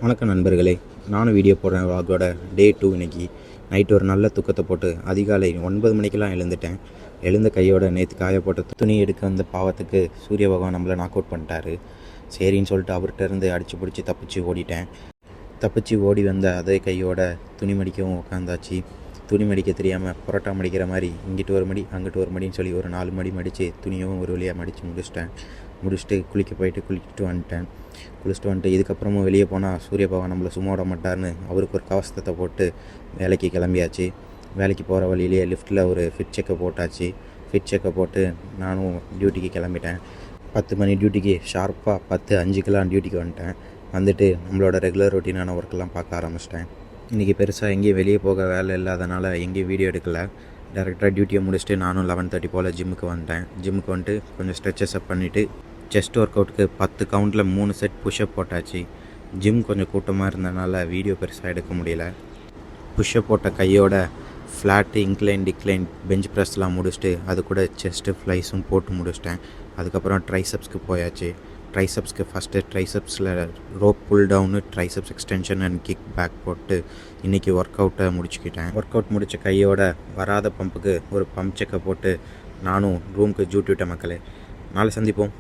வணக்கம் நண்பர்களே, நானும் வீடியோ போடுறேன். வாகோட டே 2 இன்றைக்கி நைட்டு ஒரு நல்ல தூக்கத்தை போட்டு அதிகாலை 9 மணிக்கெலாம் எழுந்துட்டேன். எழுந்த கையோட நேற்று காய போட்ட துணி எடுக்க வந்த பாவத்துக்கு சூரிய பகவான் நம்மளை நாக் அவுட் பண்ணிட்டாரு. சரின்னு சொல்லிட்டு அவர்கிட்ட இருந்து அடித்து பிடிச்சி தப்பிச்சு ஓடிட்டேன். தப்பிச்சு ஓடி வந்த அதே கையோட துணி மடிக்கவும் உட்காந்தாச்சு. துணி மடிக்க தெரியாமல் புரோட்டா மடிக்கிற மாதிரி இங்கிட்டு ஒரு மடி அங்கிட்டு ஒரு மடின்னு சொல்லி ஒரு 4 மடி மடித்து துணியும் ஒரு வழியாக மடித்து முடிச்சுட்டு குளிச்சுட்டு வந்துட்டேன். இதுக்கப்புறமும் வெளியே போனால் சூரிய பகவான் நம்மளை சும்மா விட மாட்டார்னு அவருக்கு ஒரு கவசத்தை போட்டு வேலைக்கு கிளம்பியாச்சு. வேலைக்கு போகிற வழியிலேயே லிஃப்ட்டில் ஒரு ஃபிட் செக்கை போட்டாச்சு. ஃபிட் செக்கை போட்டு நானும் டியூட்டிக்கு கிளம்பிட்டேன். 10 மணி டியூட்டிக்கு ஷார்ப்பாக 10:05 டியூட்டிக்கு வந்துட்டு நம்மளோட ரெகுலர் ரொட்டீனான ஒர்க்கெல்லாம் பார்க்க ஆரம்பிச்சிட்டேன். இன்றைக்கி பெருசாக எங்கேயும் வெளியே போக வேலை இல்லாதனால எங்கேயும் வீடியோ எடுக்கலை. டேரெக்டாக டியூட்டியை முடிச்சுட்டு நானும் 11:30 போல் ஜிம்முக்கு வந்துட்டு கொஞ்சம் ஸ்ட்ரெச்சஸ் அப் பண்ணிவிட்டு செஸ்ட் ஒர்க் அவுட்டுக்கு 10 கவுண்டில் 3 செட் புஷ்அப் போட்டாச்சு. ஜிம் கொஞ்சம் கூட்டமாக இருந்ததுனால வீடியோ பெருசாக எடுக்க முடியல. புஷ்அப் போட்ட கையோட ஃப்ளாட்டு டிக்ளைன் பெஞ்ச் ப்ரெஸ்லாம் முடிச்சுட்டு அது கூட செஸ்ட்டு ஃப்ளைஸும் போட்டு முடிச்சிட்டேன். அதுக்கப்புறம் ட்ரைசப்ஸ்க்கு போயாச்சு. ட்ரைசப்ஸ்க்கு ஃபஸ்ட்டு ட்ரைசப்ஸில் rope pull down, triceps extension and kick back போட்டு இன்றைக்கி ஒர்க் அவுட்டை முடிச்சுக்கிட்டேன். ஒர்க் அவுட் முடித்த கையோட வராத பம்புக்கு ஒரு பம்ப் செக்கை போட்டு நானும் ரூமுக்கு ஜூட்டி விட்டேன். மக்களே, நாளை சந்திப்போம்.